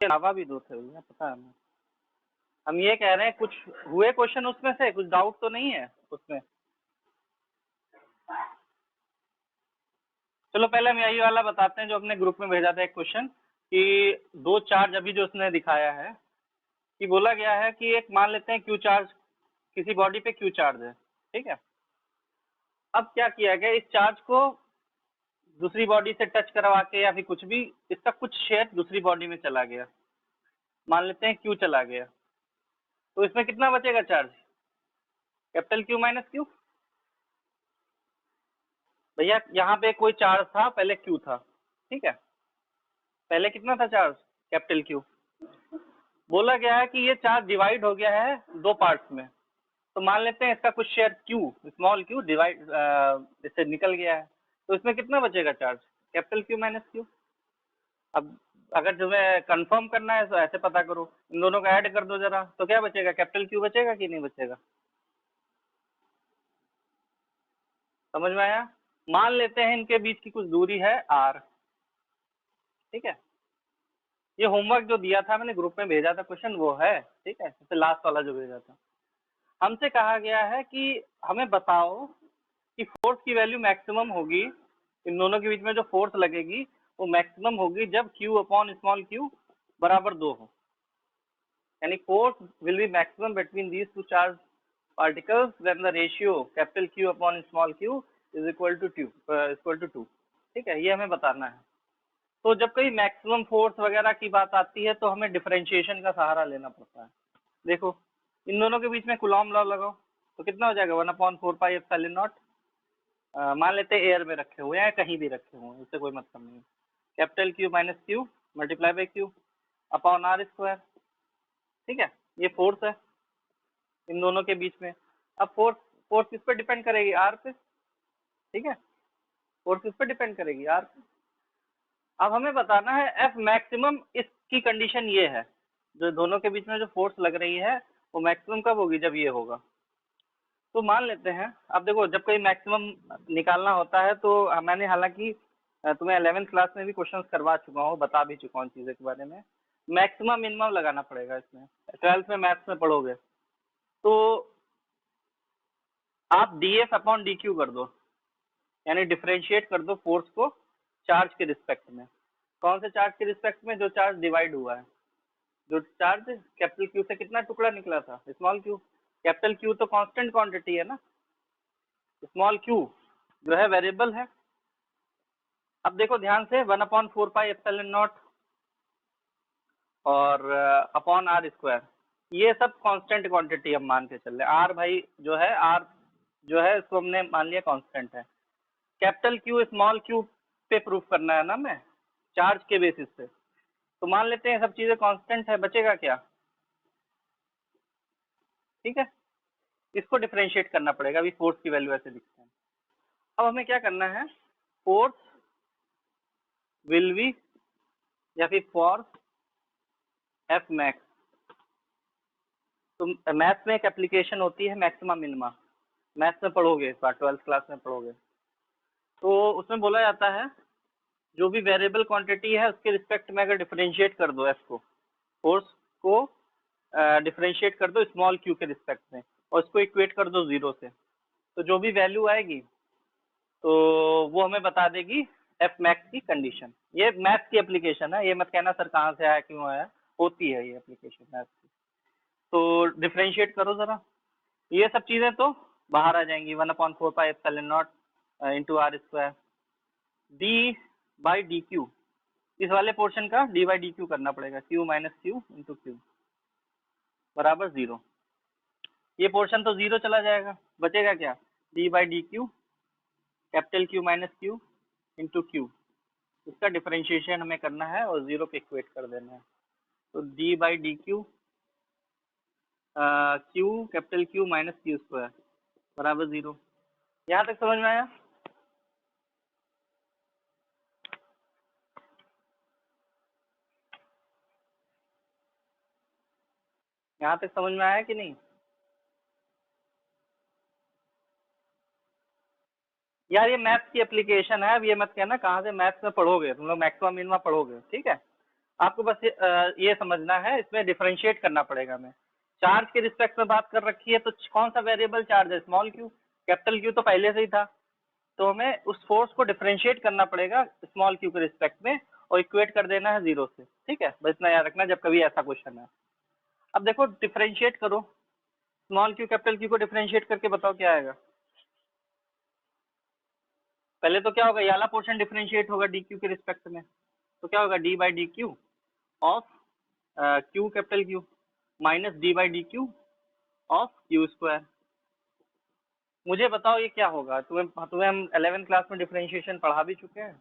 अलावा भी 2 थे भैया, पता है हमें। हम ये कह रहे हैं कुछ हुए क्वेश्चन उसमें से, कुछ डाउट तो नहीं है उसमें? चलो पहले हम यही वाला बताते हैं जो अपने ग्रुप में भेजा था एक क्वेश्चन, कि 2 चार्ज अभी जो उसने दिखाया है, कि बोला गया है कि एक मान लेते हैं क्यू चार्ज, किसी बॉडी पे क्यू चार्ज है, ठीक है। अब क्या किया गया, इस चार्ज को दूसरी बॉडी से टच करवा के या फिर कुछ भी, इसका कुछ शेयर दूसरी बॉडी में चला गया, मान लेते हैं क्यू चला गया, तो इसमें कितना बचेगा charge? Capital Q minus Q. भैया यहाँ पे कोई चार्ज था, पहले क्यू था, ठीक है। पहले कितना था चार्ज? Capital Q. बोला गया है कि ये चार्ज डिवाइड हो गया है 2 पार्ट्स में, तो मान लेते हैं इसका कुछ share Q, small Q divide इससे निकल गया है, तो इसमें कितना बचेगा charge? Capital Q minus Q. अब अगर तुम्हें कंफर्म करना है तो ऐसे पता करो, इन दोनों को ऐड कर दो जरा, तो क्या बचेगा? कैपिटल क्यू बचेगा कि नहीं बचेगा? समझ में आया? मान लेते हैं इनके बीच की कुछ दूरी है आर, ठीक है। ये होमवर्क जो दिया था मैंने ग्रुप में भेजा था क्वेश्चन, वो है, ठीक है, सबसे लास्ट वाला जो भेजा था। हमसे कहा गया है कि हमें बताओ कि फोर्स की वैल्यू मैक्सिमम होगी, इन दोनों के बीच में जो फोर्स लगेगी वो मैक्सिमम होगी जब Q अपॉन स्मॉल q बराबर 2 हो, यानी force will be maximum between these two charge particles when the ratio capital Q upon small q is equal to 2, ठीक है, ये हमें बताना है। तो जब कहीं मैक्सिमम फोर्स वगैरह की बात आती है तो हमें डिफरेंशिएशन का सहारा लेना पड़ता है। देखो इन दोनों के बीच में कूलॉम लॉ लगाओ, तो कितना हो जाएगा? 1/4πε0। मान लेते हैं एयर में रखे हुए हैं, कहीं भी रखे हुए हैं, उससे कोई मतलब नहीं। Capital Q minus Q multiply by Q upon R square, ठीक है। ये फोर्स है इन दोनों के बीच में। अब फोर्स फोर्स किस पे डिपेंड करेगी? आर पे, ठीक है। फोर्स किस पे डिपेंड करेगी? आर पे। अब हमें बताना है एफ मैक्सिमम, इसकी कंडीशन ये है, जो दोनों के बीच में जो फोर्स लग रही है वो मैक्सिमम कब होगी? जब ये होगा। तो मान लेते हैं, अब देखो जब कोई मैक्सिमम निकालना होता है तो मैंने हालांकि तुम्हें 11th क्लास में भी क्वेश्चंस करवा चुका हूँ, बता भी चुका हूँ चीज़ों के बारे में। मैक्सिमम मिनिमम लगाना पड़ेगा इसमें, 12th में मैथ्स में पढ़ोगे तो आप D F upon D Q कर दो, यानी डिफ्रेंशिएट कर दो फोर्स को चार्ज के रिस्पेक्ट में। कौन से चार्ज के रिस्पेक्ट में? जो चार्ज डिवाइड हुआ है। जो चार्ज कैपिटल क्यू से कितना टुकड़ा निकला था? Small Q. कैपिटल क्यू तो कांस्टेंट क्वांटिटी है ना, स्मॉल क्यू जो है वेरिएबल है। अब देखो ध्यान से, 1/4πε0 और अपॉन आर स्क्वायर, ये सब कांस्टेंट क्वांटिटी हम मान के चल रहे। आर भाई जो है, आर जो है इसको हमने मान लिया कांस्टेंट है। कैपिटल क्यू स्मॉल क्यू पे प्रूफ करना है ना हमें, चार्ज के बेसिस पे, तो मान लेते हैं सब चीजें कांस्टेंट है, बचेगा क्या? ठीक है, इसको डिफरेंशिएट करना पड़ेगा। अभी फोर्स की वैल्यू ऐसे लिखते हैं। अब हमें क्या करना है, फोर्स विल बी या फिर फोर्स एफ मैक्स, तो मैथ्स में एक एप्लीकेशन होती है मैक्सिमा मिनिमा, मैथ्स में पढ़ोगे इस बार, 12th क्लास में पढ़ोगे, तो उसमें बोला जाता है जो भी वेरिएबल क्वांटिटी है उसके रिस्पेक्ट में अगर डिफरेंशिएट कर दो एफ को, फोर्स को डिफरेंशिएट कर दो स्मॉल क्यू के रिस्पेक्ट में और उसको इक्वेट कर दो 0 से, तो जो भी वैल्यू आएगी तो वो हमें बता देगी एफ मैक्स की कंडीशन। ये मैथ्स की एप्लीकेशन है, ये मत कहना सर कहाँ से आया क्यों आया, होती है ये एप्लीकेशन मैथ्स की। तो डिफरेंशिएट करो जरा, ये सब चीजें तो बाहर आ जाएंगी। 1/4πε0 into R square D by D Q, इस वाले पोर्शन का डी बाई डी क्यू करना पड़ेगा, Q minus Q into Q बराबर 0। ये पोर्शन तो 0 चला जाएगा, बचेगा क्या? D by D Q capital Q minus Q into Q, इसका डिफरेंशिएशन हमें करना है और 0 पे इक्वेट कर देना है। तो D by D Q Q capital Q minus Q square बराबर 0। यहाँ तक समझ में आया? यहाँ तक समझ में आया कि नहीं? यार ये मैथ्स की एप्लीकेशन है, अब ये मत कहना कहाँ से मैथ्स में पढ़ोगे, तुम लोग मैक्सिमम मिनिमम पढ़ोगे, ठीक है। आपको बस ये समझना है, इसमें डिफरेंशिएट करना पड़ेगा। हमें चार्ज के रिस्पेक्ट में बात कर रखी है, तो कौन सा वेरिएबल चार्ज है? Small Q. कैपिटल क्यू तो पहले से ही था, तो हमें उस फोर्स को डिफरेंशिएट करना पड़ेगा स्मॉल क्यू के रिस्पेक्ट में, और इक्वेट कर देना है 0 से। ठीक है, बस इतना याद रखना जब कभी ऐसा क्वेश्चन है। अब देखो डिफरेंशिएट करो, स्मॉल क्यू कैपिटल क्यू को डिफरेंशिएट करके बताओ क्या आएगा। पहले तो क्या होगा, ये वाला पोर्शन डिफरेंशिएट होगा डी क्यू के रिस्पेक्ट में, तो क्या होगा, D by D Q of Q capital Q minus D by D Q of Q square. मुझे बताओ ये क्या होगा, तुम्हें हम 11th क्लास में डिफरेंशिएशन पढ़ा भी चुके हैं,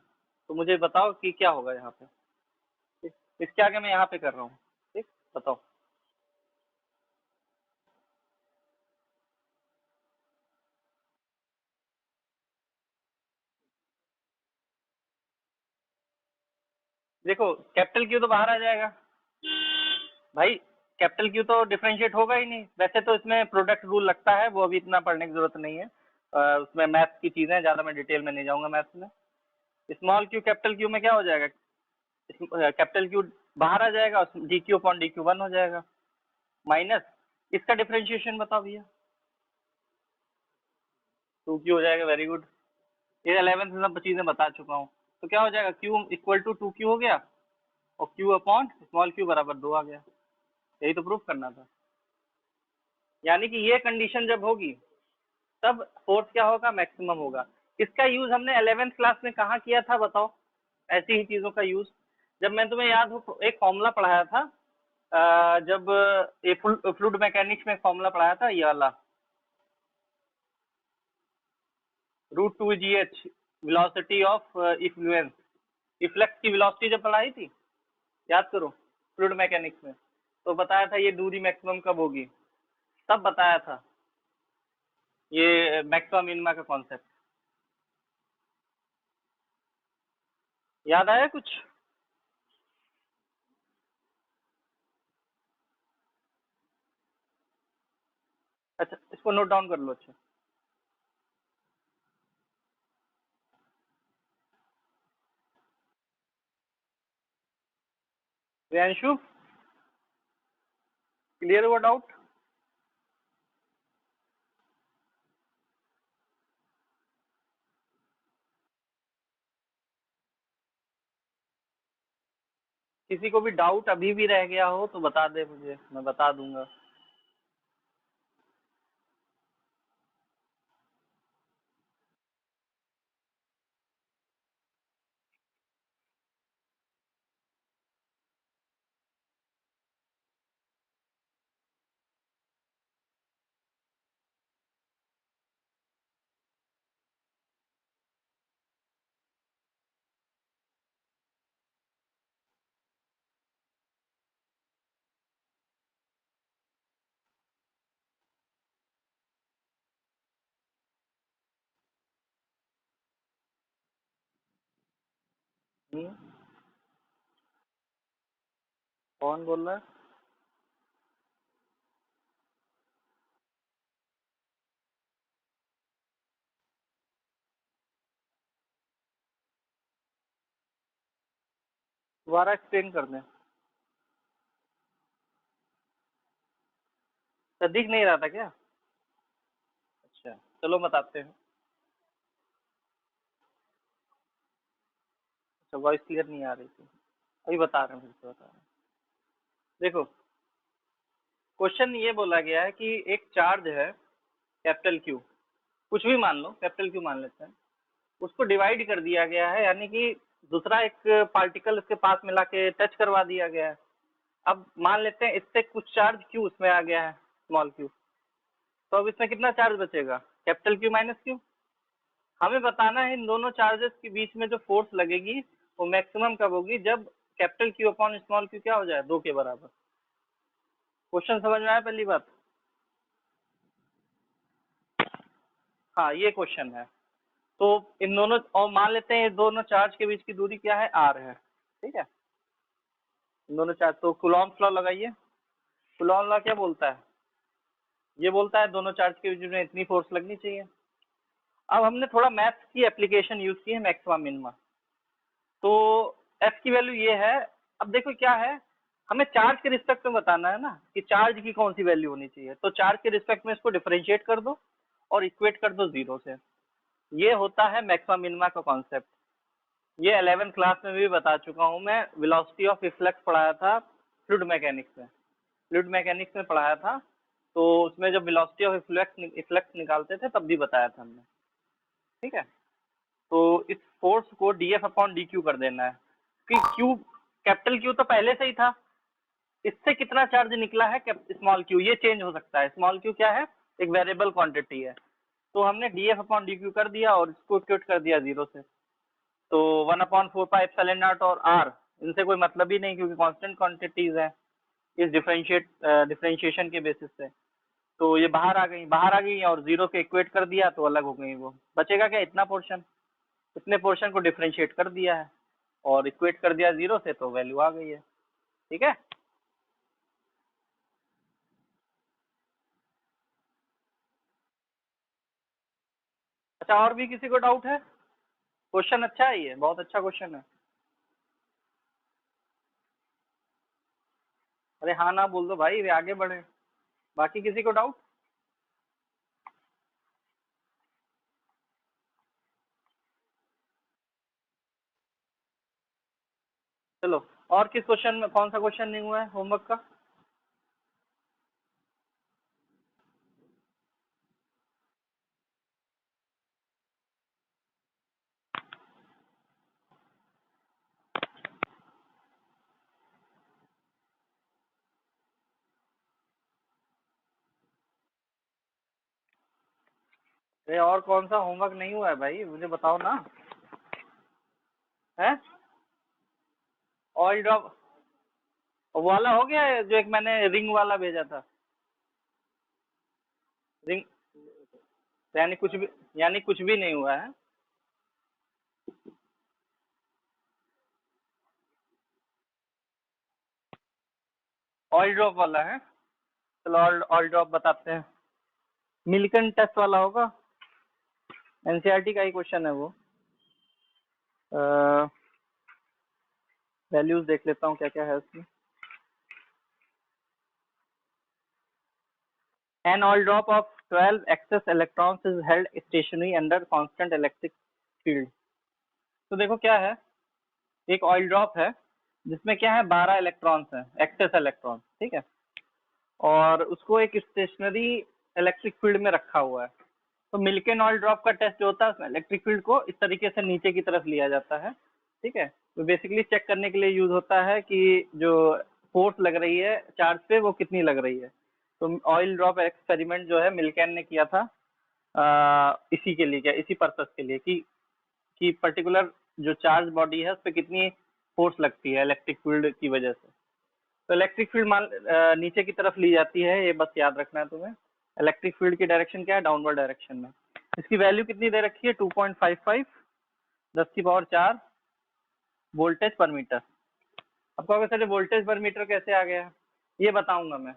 तो मुझे बताओ कि क्या होगा यहाँ पे। इसके आगे मैं यहाँ पे कर रहा हूँ, ठीक, बताओ। देखो कैपिटल क्यू तो बाहर आ जाएगा भाई, कैपिटल क्यू तो डिफरेंशिएट होगा ही नहीं। वैसे तो इसमें प्रोडक्ट रूल लगता है, वो अभी इतना पढ़ने की जरूरत नहीं है, उसमें मैथ्स की चीजें ज्यादा, मैं डिटेल में नहीं जाऊंगा मैथ्स में। स्मॉल क्यू कैपिटल क्यू में क्या हो जाएगा, कैपिटल क्यू बाहर आ जाएगा, D Q upon D Q 1 हो जाएगा, माइनस इसका डिफरेंशिएशन बताओ भैया, 2 क्यू हो जाएगा। वेरी गुड, ये 11th में सब चीजें बता चुका हूँ। तो क्या हो जाएगा, क्यू इक्वल टू 2 क्यू हो गया, और क्यू अपॉन स्मॉल क्यू बराबर 2 आ गया। यही तो प्रूफ करना था। यानी कि ये कंडीशन जब होगी तब फोर्स क्या होगा, मैक्सिमम होगा। इसका यूज हमने 11th क्लास में कहाँ किया था बताओ, ऐसी ही चीजों का यूज। जब मैं तुम्हें याद हो एक फॉर्मूला पढ़ाया था, जब ये फ्लूइड मैकेनिक्स में फॉर्मूला पढ़ाया था, ये वाला √2gh वेलोसिटी ऑफ इफ्लुएंस, इफ्लेक्स की वेलोसिटी जब पढ़ाई थी, याद करो फ्लूइड मैकेनिक्स में, तो बताया था ये दूरी मैक्सिमम कब होगी, तब बताया था ये मैक्सिमम मिनिमा का कॉन्सेप्ट। याद आया कुछ? अच्छा, इसको नोट डाउन कर लो। अच्छा, प्रियांशु, क्लियर हुआ डाउट? किसी को भी डाउट अभी भी रह गया हो तो बता दे मुझे, मैं बता दूंगा। हम्म, कौन बोल रहा है? दोबारा एक्सप्लेन कर दें। तो दिख नहीं रहा था क्या? अच्छा, चलो बताते हैं। अच्छा, वॉइस क्लियर नहीं आ रही थी, अभी बता रहे हैं, फिर से बता रहे हैं। देखो क्वेश्चन ये बोला गया है कि एक चार्ज है कैपिटल क्यू, कुछ भी मान लो, कैपिटल क्यू मान लेते हैं, उसको डिवाइड कर दिया गया है, यानी कि दूसरा एक पार्टिकल उसके पास मिला के टच करवा दिया गया है। अब मान लेते हैं इससे कुछ चार्ज क्यू उसमें आ गया है, स्मॉल क्यू, तो अब इसमें कितना चार्ज बचेगा, कैपिटल क्यू माइनस क्यू। हमें बताना है इन दोनों चार्जेस के बीच में जो फोर्स लगेगी वो मैक्सिमम कब होगी, जब capital Q upon small Q क्या हो जाए, 2 के बराबर। क्वेश्चन समझ में आया पहली बात? हाँ, ये क्वेश्चन है। तो इन दोनों, और मान लेते हैं ये दोनों चार्ज के बीच की दूरी क्या है, आर है, ठीक है। इन दोनों चार्ज, तो कूलॉम्स लॉ लगाइए। कूलॉम लॉ क्या बोलता है, ये बोलता है दोनों चार्ज के बीच में इतनी फोर्स लगनी चाहिए। अब हमने थोड़ा मैथ्स की एप्लीकेशन यूज की है मैक्सिमम मिनिमा। तो एफ की वैल्यू ये है, अब देखो क्या है, हमें चार्ज के रिस्पेक्ट में बताना है ना कि चार्ज की कौन सी वैल्यू होनी चाहिए, तो चार्ज के रिस्पेक्ट में इसको डिफरेंशिएट कर दो और इक्वेट कर दो जीरो से। ये होता है मैक्सिमा मिनिमा का कॉन्सेप्ट। ये 11th क्लास में भी बता चुका हूँ मैं, वेलोसिटी ऑफ रिफ्लेक्स पढ़ाया था फ्लूइड मैकेनिक्स में। फ्लूइड मैकेनिक्स में पढ़ाया था, तो उसमें जब वेलोसिटी ऑफ रिफ्लेक्स निकालते थे तब भी बताया था हमने। ठीक है, तो इस फोर्स को dF अपॉन dq कर देना है कि q, कैपिटल Q तो पहले से ही था, इससे कितना चार्ज निकला है स्मॉल q, ये चेंज हो सकता है। स्मॉल q क्या है, एक वेरिएबल क्वांटिटी है, तो हमने dF अपॉन dq कर दिया और इसको इक्वेट कर दिया जीरो से। तो 1/4πε0 और r, इनसे कोई मतलब ही नहीं क्योंकि कांस्टेंट क्वांटिटीज है इस डिफरेंशिएशन के बेसिस पे। तो ये बाहर आ गई और जीरो के इक्वेट कर दिया तो अलग हो गई। वो बचेगा क्या, इतना पोर्शन, इतने पोर्शन को डिफरेंशिएट कर दिया है और इक्वेट कर दिया जीरो से, तो वैल्यू आ गई है। ठीक है, अच्छा और भी किसी को डाउट है? क्वेश्चन अच्छा है, ये बहुत अच्छा क्वेश्चन है। अरे हाँ ना बोल दो भाई, वे आगे बढ़े। बाकी किसी को डाउट? चलो, और किस क्वेश्चन में, कौन सा क्वेश्चन नहीं हुआ है होमवर्क का? अरे और कौन सा होमवर्क नहीं हुआ है भाई, मुझे बताओ ना। है, ऑयल ड्रॉप वाला हो गया है, जो एक मैंने रिंग वाला भेजा था। रिंग, यानी कुछ भी नहीं हुआ है। ऑयल ड्रॉप वाला है, चलो ऑयल ड्रॉप बताते हैं। मिल्टन टेस्ट वाला होगा, एनसीईआरटी का ही क्वेश्चन है वो। वैल्यूज देख लेता हूँ क्या क्या है उसमें। An oil drop of 12 excess electrons is held stationary under constant electric field। तो देखो क्या है, एक ऑयल ड्रॉप है जिसमें क्या है 12 इलेक्ट्रॉन्स हैं, एक्सेस इलेक्ट्रॉन, ठीक है, और उसको एक स्टेशनरी इलेक्ट्रिक फील्ड में रखा हुआ है। तो मिल्टन ऑयल ड्रॉप का टेस्ट जो होता है उसमें इलेक्ट्रिक फील्ड को इस तरीके से नीचे की तरफ लिया जाता है। ठीक है, तो बेसिकली चेक करने के लिए यूज होता है कि जो फोर्स लग रही है चार्ज पे वो कितनी लग रही है। तो ऑयल ड्रॉप एक्सपेरिमेंट जो है मिल्टन ने किया था इसी के लिए, क्या इसी पर्पस के लिए कि पर्टिकुलर जो चार्ज बॉडी है उस पर कितनी फोर्स लगती है इलेक्ट्रिक फील्ड की वजह से। तो इलेक्ट्रिक फील्ड नीचे की तरफ ली जाती है, ये बस याद रखना है तुम्हें। इलेक्ट्रिक फील्ड की डायरेक्शन क्या है, डाउनवर्ड डायरेक्शन में। इसकी वैल्यू कितनी दे रखी है, 2.55 10⁴ वोल्टेज पर मीटर। अब कहोगे सर वोल्टेज पर मीटर कैसे आ गया, ये बताऊंगा मैं।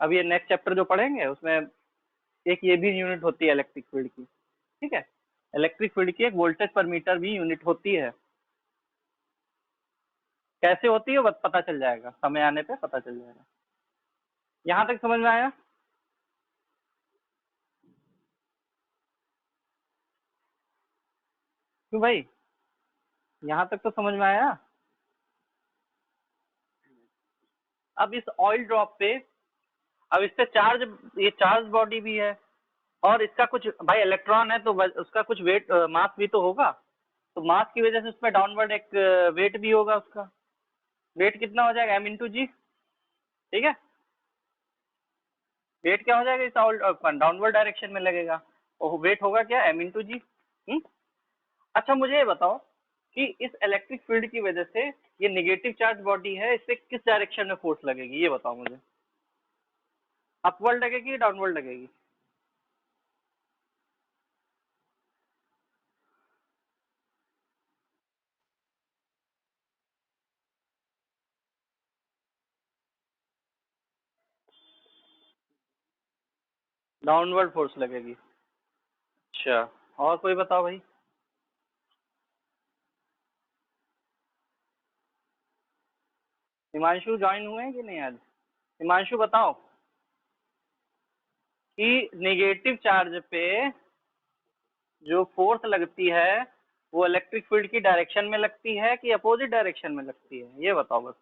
अब ये नेक्स्ट चैप्टर जो पढ़ेंगे उसमें एक ये भी यूनिट होती है इलेक्ट्रिक फील्ड की। ठीक है, इलेक्ट्रिक फील्ड की एक वोल्टेज पर मीटर भी यूनिट होती है। कैसे होती है बस पता चल जाएगा, समय आने पे पता चल जाएगा। यहाँ तक समझ में आया? क्यों भाई, यहाँ तक तो समझ में आया? अब इस ऑयल ड्रॉप पे, अब इस पे चार्ज, ये चार्ज बॉडी भी है और इसका कुछ भाई इलेक्ट्रॉन है, तो उसका कुछ वेट मास भी तो होगा। तो मास की वजह से उसमें डाउनवर्ड एक वेट भी होगा उसका। वेट कितना हो जाएगा, m×g। ठीक है, वेट क्या हो जाएगा, इस डाउनवर्ड डायरेक्शन में लगेगा और वेट होगा क्या, m×g। अच्छा मुझे ये बताओ कि इस इलेक्ट्रिक फील्ड की वजह से ये निगेटिव चार्ज बॉडी है, इस पे किस डायरेक्शन में फोर्स लगेगी, ये बताओ मुझे। अपवर्ड लगेगी, डाउनवर्ड लगेगी? डाउनवर्ड फोर्स लगेगी। अच्छा, और कोई बताओ भाई। हिमांशु ज्वाइन हुए हैं कि नहीं आज? हिमांशु बताओ कि नेगेटिव चार्ज पे जो फोर्स लगती है वो इलेक्ट्रिक फील्ड की डायरेक्शन में लगती है कि अपोजिट डायरेक्शन में लगती है, ये बताओ बस।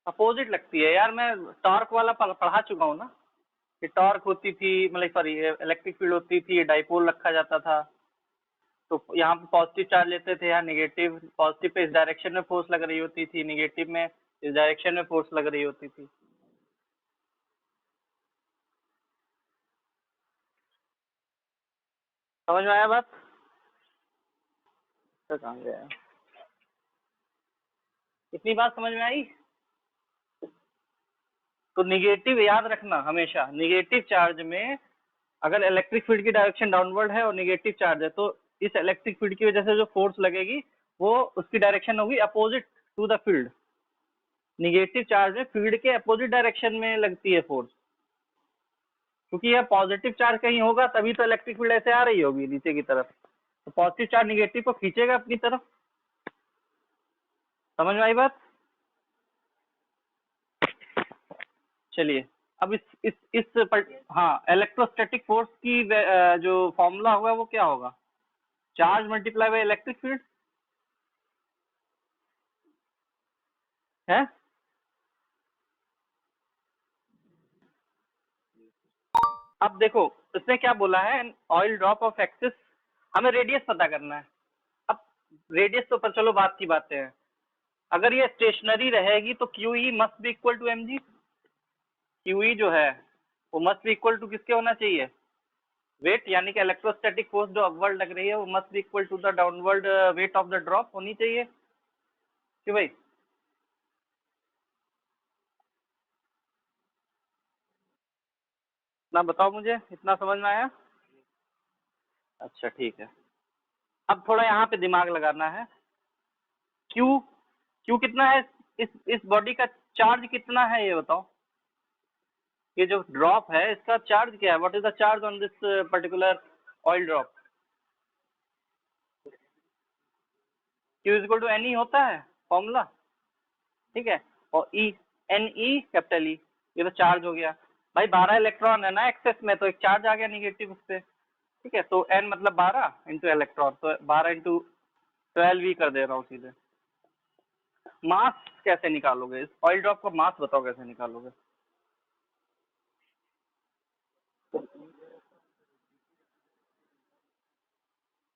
अपोजिट लगती है यार, मैं टॉर्क वाला पढ़ा चुका हूँ ना कि टॉर्क होती थी, मतलब सॉरी इलेक्ट्रिक फील्ड होती थी, डाइपोल रखा जाता था, तो यहाँ पे पॉजिटिव चार्ज लेते थे, यहाँ नेगेटिव, पॉजिटिव पे इस डायरेक्शन में फोर्स लग रही होती थी, नेगेटिव में इस डायरेक्शन में फोर्स लग रही होती थी। समझ में आया बात? तो कहाँ गया? इतनी बात समझ में आई? तो निगेटिव याद रखना हमेशा, निगेटिव चार्ज में अगर इलेक्ट्रिक फील्ड की डायरेक्शन डाउनवर्ड है और निगेटिव चार्ज है तो इस इलेक्ट्रिक फील्ड की वजह से जो फोर्स लगेगी वो उसकी डायरेक्शन होगी opposite to the field. Negative charge में फील्ड के अपोजिट डायरेक्शन में लगती है फोर्स, क्योंकि यह पॉजिटिव चार्ज कहीं होगा तभी तो इलेक्ट्रिक फील्ड ऐसे आ रही होगी नीचे की तरफ, तो पॉजिटिव चार्ज निगेटिव को खींचेगा अपनी तरफ। समझ में आई बात? चलिए अब हाँ, इलेक्ट्रोस्टैटिक फोर्स की जो फॉर्मूला होगा वो क्या होगा? Charge multiply by electric field है। अब देखो इसने क्या बोला है, ऑयल ड्रॉप ऑफ एक्सिस, हमें रेडियस पता करना है। अब रेडियस तो पर चलो बात की बातें हैं, अगर ये स्टेशनरी रहेगी तो Q E must be equal to M G. Q E जो है वो मस्ट बी इक्वल टू किसके होना चाहिए? वेट, यानी कि इलेक्ट्रोस्टैटिक फोर्स जो अपवर्ड लग रही है वो must be equal to the downward weight of the drop होनी चाहिए कि भाई? ना बताओ मुझे, इतना समझ में आया? अच्छा ठीक है, अब थोड़ा यहाँ पे दिमाग लगाना है। क्यू क्यू कितना है? इस बॉडी का चार्ज कितना है ये बताओ? ये जो ड्रॉप है इसका चार्ज क्या है? What is the charge on this particular oil drop? Q is equal to N E होता है फॉर्मूला, ठीक है। और ई, एन ई कैपिटल ई, ये तो चार्ज हो गया भाई। 12 इलेक्ट्रॉन है ना एक्सेस में, तो एक चार्ज आ गया निगेटिव उस पर, ठीक है। तो एन मतलब 12 इंटू इलेक्ट्रॉन, तो 12 इंटू 12 ही कर दे रहा हूँ सीधे। मास कैसे निकालोगे? इस ऑयल ड्रॉप का मास बताओ कैसे निकालोगे?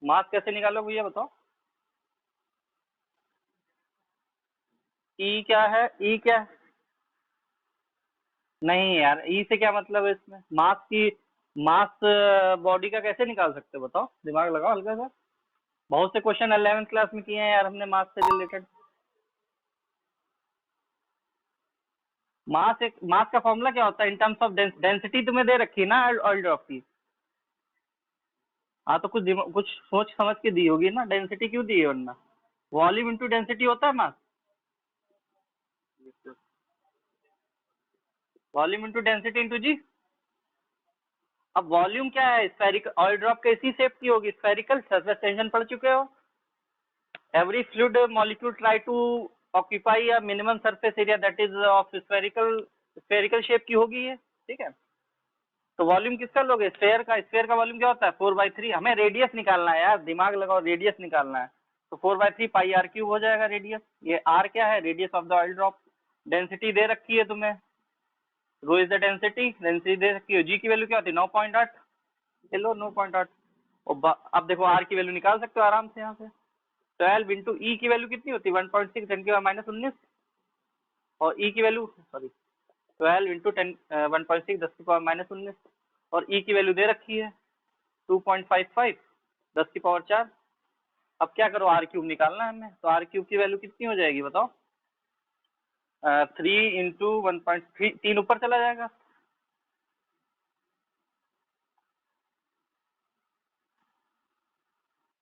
मास कैसे निकालोगे ये बताओ? ई क्या है? ई क्या है? नहीं यार, ई से क्या मतलब है इसमें? मास की, मास बॉडी का कैसे निकाल सकते हो बताओ? दिमाग लगाओ हल्का सा, बहुत से क्वेश्चन 11th क्लास में किए हैं यार हमने मास से रिलेटेड। मास, एक मास का फॉर्मूला क्या होता है इन टर्म्स ऑफ डेंसिटी? तुम्हें दे रखी है ना ऑयल ड्रॉप की। हाँ तो कुछ सोच समझ के दी होगी ना, डेंसिटी क्यों दी है वरना? वॉल्यूम इंटू डेंसिटी होता है मास, वॉल्यूम इंटू डेंसिटी इंटू जी। अब वॉल्यूम क्या है? स्फेरिकल, ऑयल ड्रॉप कैसी शेप की होगी? स्फेरिकल। सरफेस टेंशन पढ़ चुके हो? every fluid molecule try to occupy a minimum surface area that is of spherical shape की होगी ये, ठीक है। तो वॉल्यूम किसका लोगे? स्फेयर का। स्फेयर का वॉल्यूम क्या होता है? 4/3। हमें रेडियस निकालना है यार, दिमाग लगाओ, रेडियस निकालना है। तो 4/3 पाई आर क्यूब हो जाएगा रेडियस। ये आर क्या है? Radius of the oil drop. Density दे रखी है तुम्हें, rho is the density, density दे रखी है। जी की वैल्यू क्या होती है? 9.8। लो 9.8। अब देखो आर की वैल्यू निकाल सकते हो आराम से यहाँ से। 12 इंटू ई की वैल्यू कितनी होती है? 1.6 10 की पावर -19। और ई की वैल्यू, सॉरी, 12 इंटू 1.6 10 की पावर -19। और ई की वैल्यू दे रखी है 2.55 10 की पावर 4। अब क्या करो, आर क्यूब निकालना है हमें, तो आर क्यूब की वैल्यू कितनी हो जाएगी बताओ? 3 इंटू 1.3, 3 ऊपर चला जाएगा।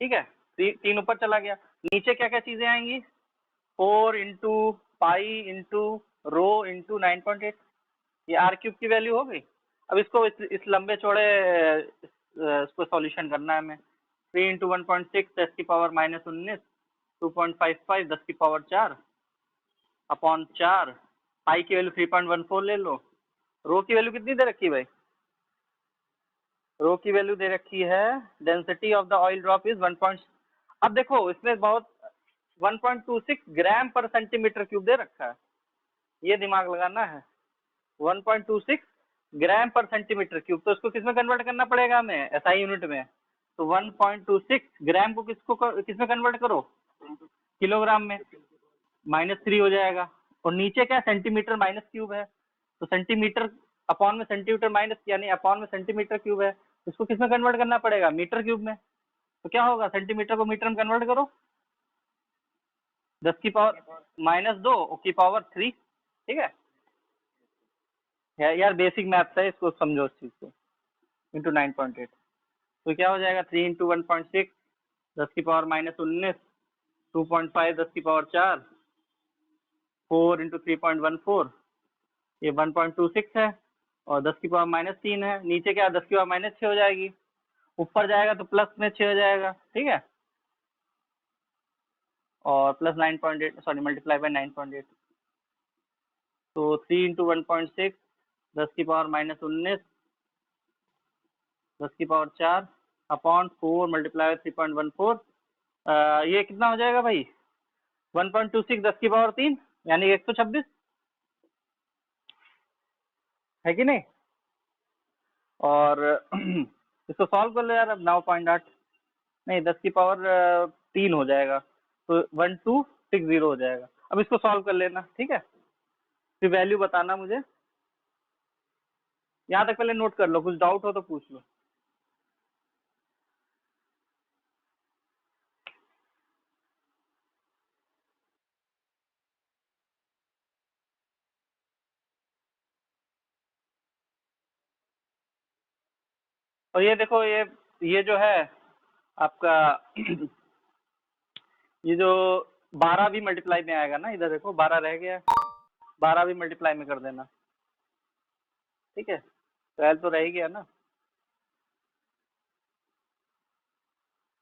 ठीक है, 3 ऊपर चला गया। नीचे क्या क्या चीजें आएंगी? 4 into pi into rho into 9.8, ये आर क्यूब की वैल्यू हो गई। अब इसको इस लंबे चौड़े इसको सॉल्यूशन करना है हमें। 3 इंटू 1.6 10 की पावर -19 2.55 10 की पावर 4 अपॉन 4 पाई की वैल्यू 3.14 ले लो। रो की वैल्यू कितनी दे रखी है भाई? रो की वैल्यू दे रखी है density of the oil drop is 1. अब देखो इसमें बहुत 1.26 ग्राम पर सेंटीमीटर क्यूब दे रखा है, ये दिमाग लगाना है। 1.26 ग्राम पर सेंटीमीटर क्यूब, तो इसको किसमें कन्वर्ट करना पड़ेगा हमें? एसआई यूनिट में। तो 1.26 ग्राम को किसमें कन्वर्ट करो? किलोग्राम में। -3 हो जाएगा। और नीचे क्या सेंटीमीटर माइनस क्यूब है, तो सेंटीमीटर अपॉन में सेंटीमीटर माइनस यानी अपॉन में सेंटीमीटर क्यूब है, इसको किसमें कन्वर्ट करना पड़ेगा? मीटर क्यूब में। तो क्या होगा, सेंटीमीटर को मीटर में कन्वर्ट करो, 10 की पावर -2 की पावर 3। ठीक है यार, बेसिक मैथ्स है, इसको समझो इस चीज को। इंटू 9.8, तो क्या हो जाएगा? 3 इंटू 1.6 10 की पावर -19 2.5 10 की पावर 4 4 इंटू 3.14, ये 1.26 है, और 10 की पावर -3 है। नीचे क्या 10 की पावर -6 हो जाएगी, ऊपर जाएगा तो प्लस में 6 हो जाएगा। ठीक है, और प्लस 9.8 सॉरी मल्टीप्लाई बाय 9.8, तो 3 इंटू 1.6 10 की पावर -19 10 की पावर 4 अपॉन 4 मल्टीप्लाई 3.14, ये कितना हो जाएगा भाई? 1.26 10 की पावर 3 यानी 126 है कि नहीं? और इसको सॉल्व कर लो यार। अब 9.8 नहीं 10 की पावर 3 हो जाएगा, तो 1260 हो जाएगा। अब इसको सॉल्व कर लेना, ठीक है, फिर वैल्यू बताना मुझे। यहाँ तक पहले नोट कर लो, कुछ डाउट हो तो पूछ लो। और ये देखो, ये जो है आपका ये जो 12 भी मल्टीप्लाई में आएगा ना, इधर देखो 12 रह गया, 12 भी मल्टीप्लाई में कर देना। ठीक है, तो एल तो रह ही गया ना।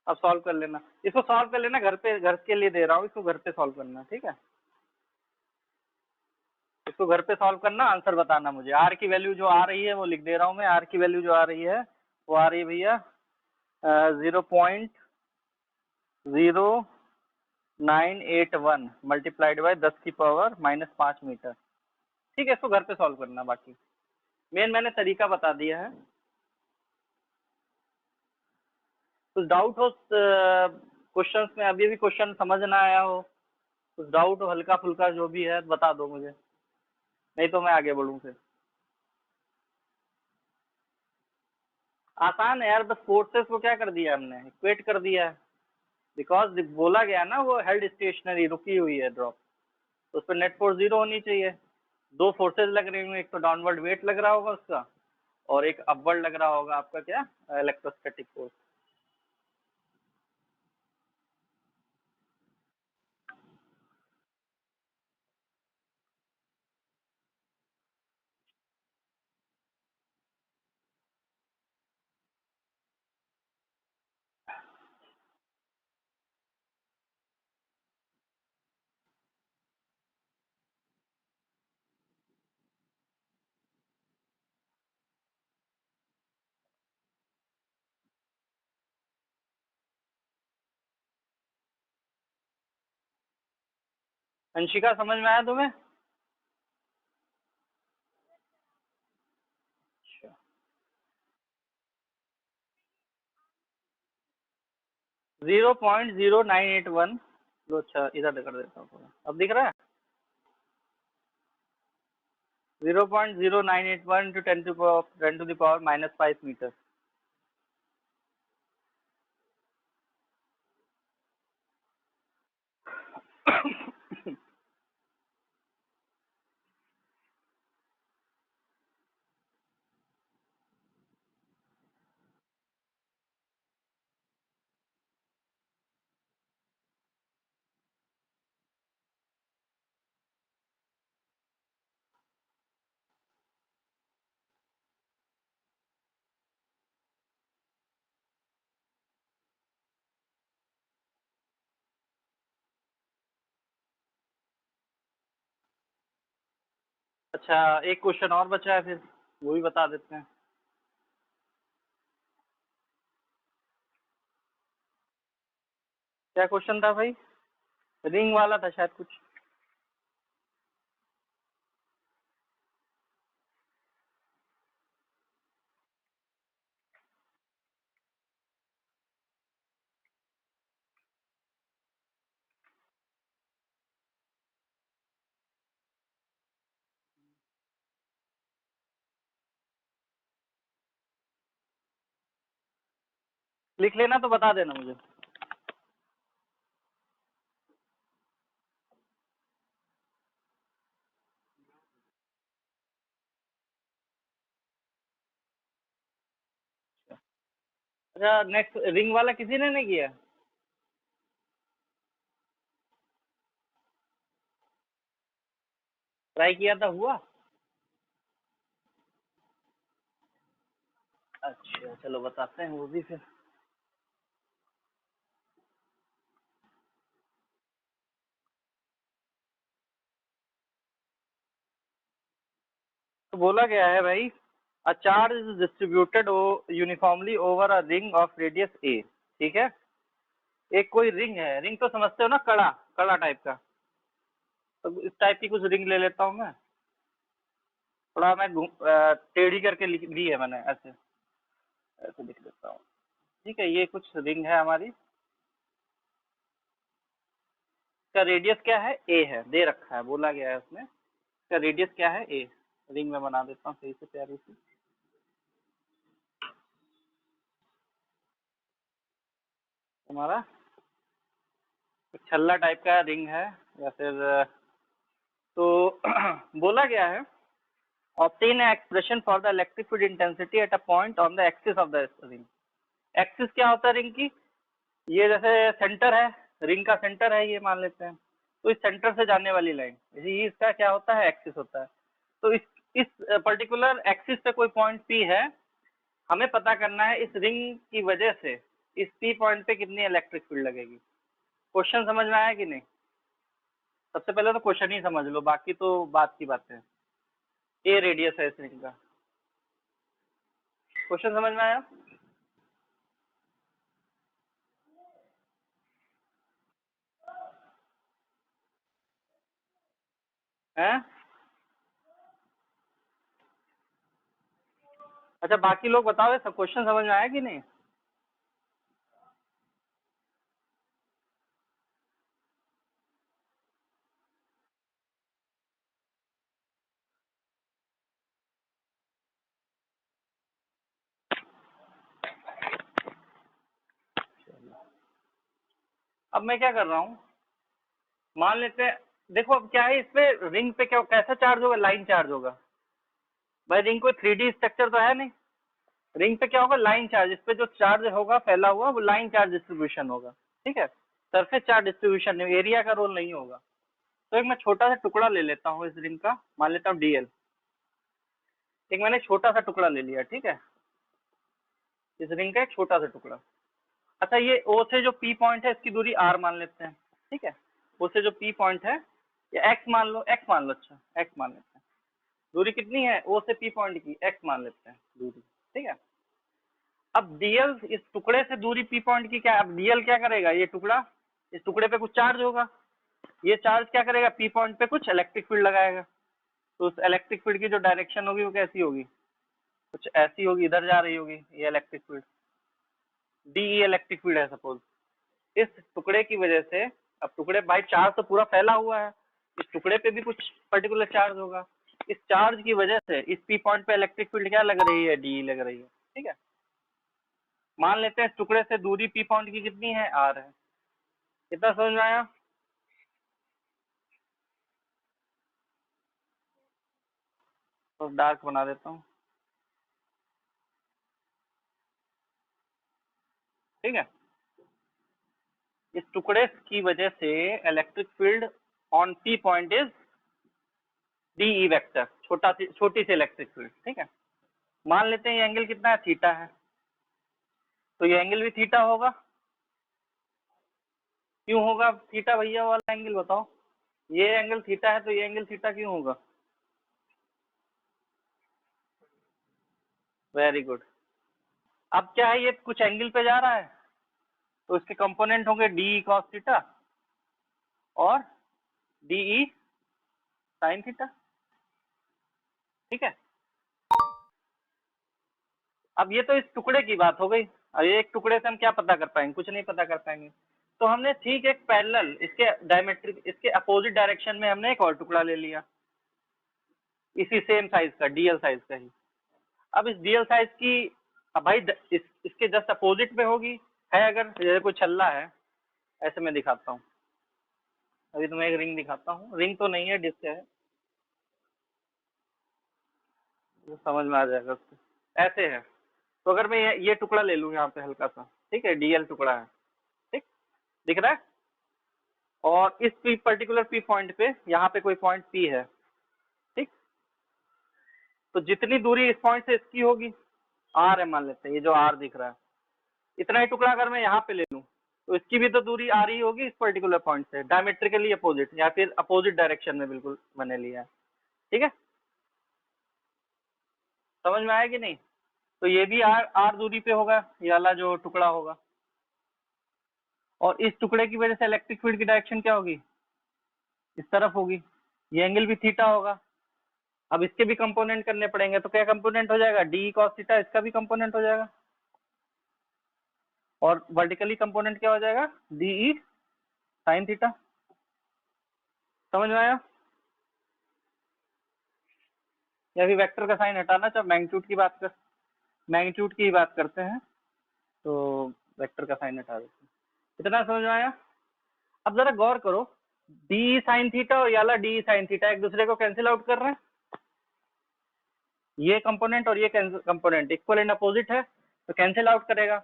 अब सॉल्व कर लेना, इसको सॉल्व कर लेना, घर के लिए दे रहा हूँ, इसको घर पे सॉल्व करना। ठीक है, इसको घर पे सॉल्व करना, आंसर बताना मुझे। आर की वैल्यू जो आ रही है वो लिख दे रहा हूँ मैं। आर की वैल्यू जो आ रही है वो आ रही है भैया 0.0981 मल्टीप्लाइड बाय 10 की पावर -5 मीटर। ठीक है, इसको घर पे सॉल्व करना। बाकी मैंने तरीका बता दिया है। कुछ डाउट हो क्वेश्चंस में? अभी भी क्वेश्चन समझ ना आया हो, कुछ डाउट हो हल्का फुल्का जो भी है बता दो मुझे, नहीं तो मैं आगे बढ़ूँ फिर। आसान है यार, बस फोर्सेस को क्या कर दिया हमने, इक्वेट कर दिया है। बिकॉज बोला गया ना वो हेल्ड स्टेशनरी, रुकी हुई है ड्रॉप, तो उस पर नेट फोर्स 0 होनी चाहिए। दो फोर्सेज लग रही होंगी, एक तो डाउनवर्ड वेट लग रहा होगा उसका, और एक अपवर्ड लग रहा होगा आपका क्या, इलेक्ट्रोस्टैटिक फोर्स। अंशिका समझ में आया तुम्हें? 0.0981, लो अच्छा इधर कर देता हूँ थोड़ा, अब दिख रहा है? 0.0981 into 10 to the power -5 मीटर। अच्छा, एक क्वेश्चन और बचा है, फिर वो भी बता देते हैं। क्या क्वेश्चन था भाई? रिंग वाला था शायद कुछ। लिख लेना तो बता देना मुझे। अच्छा, नेक्स्ट रिंग वाला किसी ने नहीं किया? ट्राई किया था, हुआ? अच्छा चलो बताते हैं वो भी फिर। तो बोला गया है भाई, a charge is distributed uniformly over a ring of radius A. ठीक है, एक कोई रिंग है, रिंग तो समझते हो ना, कड़ा, कड़ा टाइप का। तो इस टाइप की कुछ रिंग ले लेता हूँ मैं। थोड़ा मैं टेढ़ी करके लिख ली है मैंने, ऐसे ऐसे लिख देता हूँ। ठीक है, ये कुछ रिंग है हमारी। इसका रेडियस क्या है? ए है, दे रखा है, बोला गया है उसमें। इसका रेडियस क्या है? ए। रिंग में बना देता हूँ सही से, प्यारी सी। हमारा छल्ला टाइप का रिंग है, या फिर तो बोला गया है, obtain an expression for the electric field intensity at a point on the axis of the ring। Axis क्या होता है रिंग की? ये जैसे सेंटर है, रिंग का सेंटर है ये मान लेते हैं। तो इस सेंटर से जाने वाली लाइन, ये इसका क्या होता है? एक्सिस होता है। तो इस पर्टिकुलर एक्सिस पे कोई पॉइंट पी है, हमें पता करना है इस रिंग की वजह से इस पी पॉइंट पे कितनी इलेक्ट्रिक फील्ड लगेगी। क्वेश्चन समझ में आया कि नहीं? सबसे पहले तो क्वेश्चन ही समझ लो, बाकी तो बात की बात है। ए रेडियस है इस रिंग का। क्वेश्चन समझ में आया? हैं? अच्छा, बाकी लोग बताओ, ये सब क्वेश्चन समझ में आया कि नहीं? अब मैं क्या कर रहा हूँ, मान लेते हैं, देखो अब क्या है, इस पे रिंग पे क्या कैसा चार्ज होगा? लाइन चार्ज होगा भाई। रिंग कोई 3D स्ट्रक्चर तो है नहीं। रिंग पे क्या होगा? Line charge. इस पे जो चार्ज होगा फैला हुआ, वो लाइन चार्ज डिस्ट्रीब्यूशन होगा। ठीक है, सरफेस चार्ज डिस्ट्रीब्यूशन नहीं, एरिया का रोल नहीं होगा। तो एक मैं छोटा सा टुकड़ा ले लेता हूँ इस रिंग का, मान लेता हूँ डीएल। एक मैंने छोटा सा टुकड़ा ले लिया, ठीक है, इस रिंग का एक छोटा सा टुकड़ा। अच्छा, ये ओ से जो पी पॉइंट है इसकी दूरी आर मान लेते हैं। ठीक है, ओ से जो पी पॉइंट है, या एक्स मान लो, एक्स मान लो, अच्छा एक्स मान लेते हैं। दूरी कितनी है ओ से पी पॉइंट की? एक्स मान लेते हैं दूरी। ठीक है, अब डीएल इस टुकड़े से दूरी पी पॉइंट की क्या? अब डीएल क्या करेगा? ये टुकड़ा, इस टुकड़े पे कुछ चार्ज होगा, ये चार्ज क्या करेगा? पी पॉइंट पे कुछ इलेक्ट्रिक फील्ड लगाएगा। तो उस इलेक्ट्रिक फील्ड की जो डायरेक्शन होगी वो कैसी होगी? कुछ ऐसी होगी, इधर जा रही होगी ये electric field. D electric field है सपोज। इस टुकड़े की वजह से, अब टुकड़े बाई चार्ज तो पूरा फैला हुआ है, इस टुकड़े पे भी कुछ पर्टिकुलर चार्ज होगा। इस चार्ज की वजह से इस पी पॉइंट पे इलेक्ट्रिक फील्ड क्या लग रही है? डी लग रही है। ठीक है, मान लेते हैं इस टुकड़े से दूरी पी पॉइंट की कितनी है? आर है। कितना समझ में आया? तो डार्क बना देता हूँ। ठीक है, इस टुकड़े की वजह से electric field on P point is D E vector, छोटी सी इलेक्ट्रिक फील्ड। ठीक है, मान लेते हैं ये एंगल कितना है? थीटा है। तो ये एंगल भी थीटा होगा। क्यों होगा थीटा भैया? वाला एंगल बताओ। ये एंगल थीटा है तो ये एंगल थीटा क्यों होगा? Very good. अब क्या है, ये कुछ एंगल पे जा रहा है तो इसके कंपोनेंट होंगे डी कॉस थीटा और डीई साइन थीटा। ठीक है, अब ये तो इस टुकड़े की बात हो गई। अब एक टुकड़े से हम क्या पता कर पाएंगे, कुछ नहीं पता कर पाएंगे। तो हमने ठीक एक पैरेलल इसके डायमेट्रिक इसके अपोजिट डायरेक्शन में हमने एक और टुकड़ा ले लिया इसी सेम साइज का, डीएल साइज का ही। अब इस डीएल साइज की, अब भाई इसके जस्ट अपोजिट में होगी है, अगर जैसे कोई छल्ला है, ऐसे मैं दिखाता हूँ। अभी तो मैं एक रिंग दिखाता हूँ, रिंग तो नहीं है, डिस्क है, तो समझ में आ जाएगा उसको। ऐसे है, तो अगर मैं ये टुकड़ा ले लूँ यहाँ पे हल्का सा, ठीक है, डीएल टुकड़ा है, ठीक दिख रहा है। और इस पी पर्टिकुलर पी पॉइंट पे, यहाँ पे कोई पॉइंट पी है, ठीक। तो जितनी दूरी इस पॉइंट से इसकी होगी, आर है मान लेते हैं, ये जो आर दिख रहा है, इतना ही टुकड़ा अगर मैं यहाँ पे ले लूँ तो इसकी भी तो दूरी आर ही होगी इस पर्टिकुलर पॉइंट से, डायमेट्रिकली अपोजिट या फिर अपोजिट डायरेक्शन में बिल्कुल मैंने लिया है। ठीक है, समझ में आया कि नहीं। तो ये भी आर आर दूरी पे होगा, ये वाला जो टुकड़ा होगा। और इस टुकड़े की वजह से इलेक्ट्रिक फील्ड की डायरेक्शन क्या होगी, इस तरफ होगी। ये एंगल भी थीटा होगा। अब इसके भी कंपोनेंट करने पड़ेंगे, तो क्या कंपोनेंट हो जाएगा, डी कॉस थीटा, इसका भी कंपोनेंट हो जाएगा। और वर्टिकली कंपोनेंट क्या हो जाएगा, डीई साइन थीटा। समझ में आया। या फिर वेक्टर का साइन हटाना, जब मैग्नीट्यूड की बात करते हैं तो वेक्टर का साइन हटा देते हैं। इतना समझ में आया। अब जरा गौर करो, डी साइन थीटा और याला डी साइन थीटा एक दूसरे को कैंसिल आउट कर रहे हैं। ये कंपोनेंट और ये कंपोनेंट इक्वल एंड अपोजिट है, तो कैंसिल आउट करेगा।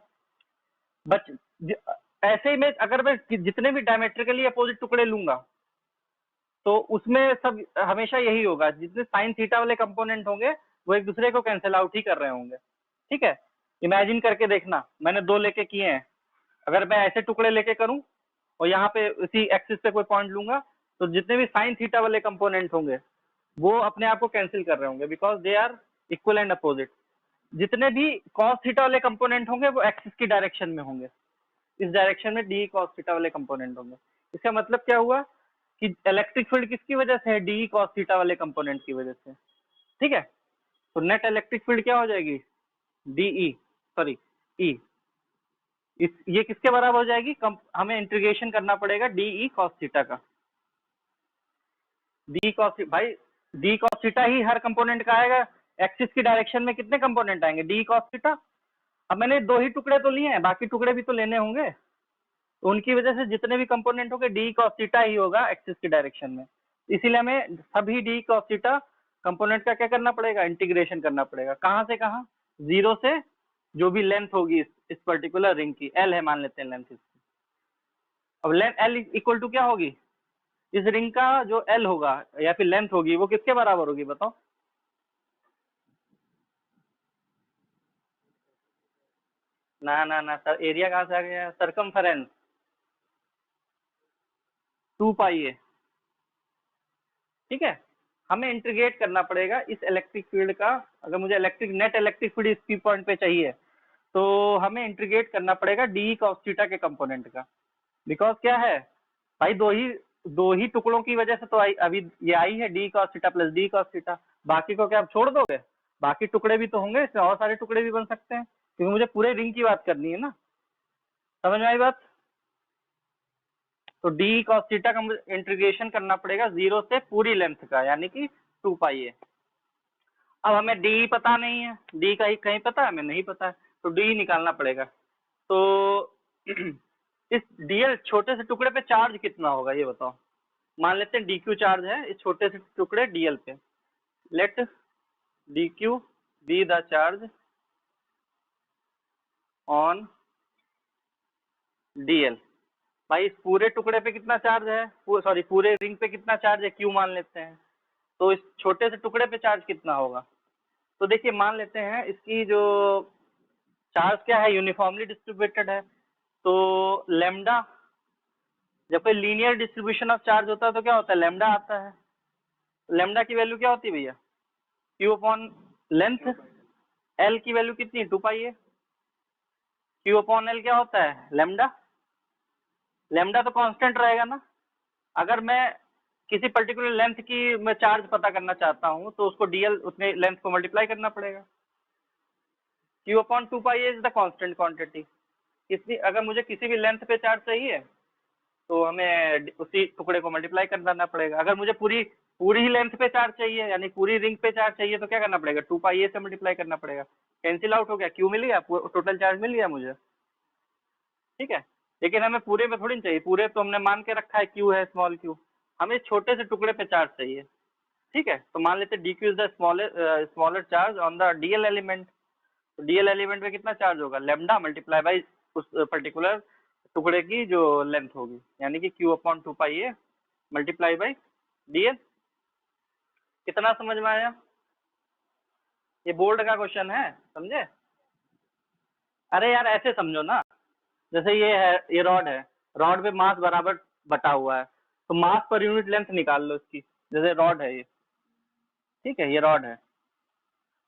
बच ऐसे ही में अगर मैं जितने भी डायमेट्रिकली अपोजिट टुकड़े लूंगा तो उसमें सब हमेशा यही होगा, जितने साइन थीटा वाले कंपोनेंट होंगे वो एक दूसरे को कैंसिल आउट ही कर रहे होंगे। ठीक है, इमेजिन करके देखना, मैंने दो लेके किए हैं, अगर मैं ऐसे टुकड़े लेके करूं और यहाँ पे इसी एक्सिस पे कोई पॉइंट लूंगा तो जितने भी साइन थीटा वाले कंपोनेंट होंगे वो अपने आप को कैंसिल कर रहे होंगे, because they are equal and opposite. जितने भी कॉस थीटा वाले कंपोनेंट होंगे वो एक्सिस की डायरेक्शन में होंगे, इस डायरेक्शन में डी कॉस थीटा वाले कंपोनेंट होंगे। इसका मतलब क्या हुआ कि इलेक्ट्रिक फील्ड किसकी वजह से है, डी कॉस थीटा वाले कंपोनेंट की वजह से। ठीक है, तो नेट इलेक्ट्रिक फील्ड क्या हो जाएगी, डीई सॉरी ई, ये किसके बराबर हो जाएगी, हमें इंटीग्रेशन करना पड़ेगा डीई कॉस थीटा का। डी कॉस भाई डी कॉस थीटा ही हर कंपोनेंट का आएगा, एक्सिस की डायरेक्शन में कितने कंपोनेंट आएंगे, डी कॉस थीटा। अब मैंने दो ही टुकड़े तो लिए हैं, बाकी टुकड़े भी तो लेने होंगे, तो उनकी वजह से जितने भी कंपोनेंट होंगे डी कॉस थीटा ही होगा एक्सिस की डायरेक्शन में। इसीलिए हमें सभी डी कॉस थीटा कंपोनेंट का क्या करना पड़ेगा, इंटीग्रेशन करना पड़ेगा। कहाँ से कहाँ, जीरो से जो भी लेंथ होगी इस पर्टिकुलर रिंग की, एल है मान लेते हैं लेंथ इसकी। अब लेंथ एल इक्वल टू क्या होगी, इस रिंग का जो एल होगा या फिर लेंथ होगी वो किसके बराबर होगी बताओ। ना ना ना सर, एरिया कहाँ से आ गया, सरकमफेरेंस 2 पाई है। ठीक है, हमें इंटीग्रेट करना पड़ेगा इस इलेक्ट्रिक फील्ड का। अगर मुझे नेट इलेक्ट्रिक फील्ड इस पी पॉइंट पे चाहिए तो हमें इंटीग्रेट करना पड़ेगा डी कॉस थीटा के कंपोनेंट का। बिकॉज क्या है भाई, दो ही टुकड़ों की वजह से तो अभी ये आई है D cos theta plus D cos theta. बाकी को क्या आप छोड़ दोगे, बाकी टुकड़े भी तो होंगे, इसमें और सारे टुकड़े भी बन सकते हैं, क्योंकि मुझे पूरे रिंग की बात करनी है ना। समझ में आई बात। तो डी कॉस थीटा का इंटीग्रेशन करना पड़ेगा जीरो से पूरी लेंथ का, यानी कि 2 पाई है। अब हमें डी पता नहीं है, डी का ही कहीं पता है, हमें नहीं पता है, तो डी निकालना पड़ेगा। तो इस डीएल छोटे से टुकड़े पे चार्ज कितना होगा ये बताओ। मान लेते हैं डी क्यू चार्ज है इस छोटे से टुकड़े डीएल पे। Let D Q be the charge on DL. भाई इस पूरे टुकड़े पे कितना चार्ज है, सॉरी पूरे रिंग पे कितना चार्ज है, क्यू मान लेते हैं। तो इस छोटे से टुकड़े पे चार्ज कितना होगा, तो देखिए मान लेते हैं इसकी जो चार्ज क्या है, यूनिफॉर्मली डिस्ट्रीब्यूटेड है। तो लेमडा, जब कोई लीनियर डिस्ट्रीब्यूशन ऑफ चार्ज होता है तो क्या होता है, लेमडा आता है। लेमडा की वैल्यू क्या होती है भैया, क्यू अपॉन लेंथ, एल की वैल्यू कितनी, 2 पाई ए। क्यू अपॉन एल क्या होता है, लेमडा। लेमडा तो कांस्टेंट रहेगा ना। अगर मैं किसी पर्टिकुलर लेंथ की मैं चार्ज पता करना चाहता हूँ तो उसको डीएल उतने लेंथ को मल्टीप्लाई करना पड़ेगा। Q upon 2 pi is the constant quantity. इसलिए अगर मुझे किसी भी लेंथ पे चार्ज चाहिए तो हमें उसी टुकड़े को मल्टीप्लाई करना पड़ेगा। अगर मुझे पूरी पूरी ही लेंथ पे चार्ज चाहिए यानी पूरी रिंग पे चार्ज चाहिए तो क्या करना पड़ेगा, 2 पाई ए से मल्टीप्लाई करना पड़ेगा। कैंसिल आउट हो गया, क्यू मिल गया, टोटल चार्ज मिल गया मुझे, ठीक है। लेकिन हमें पूरे पे थोड़ी ना चाहिए, पूरे तो हमने मान के रखा है क्यू है, स्मॉल क्यू। हमें छोटे से टुकड़े पे चार्ज चाहिए, ठीक है। तो मान लेते D Q is the smaller charge on the DL element. तो डीएल एलिमेंट में कितना चार्ज होगा, लेमडा मल्टीप्लाई बाई उस पर्टिकुलर टुकड़े की जो लेंथ होगी, यानी कि Q upon 2 pi A multiply by DL. कितना समझ में आया? ये बोर्ड का क्वेश्चन है, समझे? अरे यार ऐसे समझो ना, जैसे ये है, ये रॉड है, रॉड पे मास बराबर बटा हुआ है, तो मास पर यूनिट लेंथ निकाल लो इसकी। जैसे रॉड है ये, ठीक है, ये रॉड है,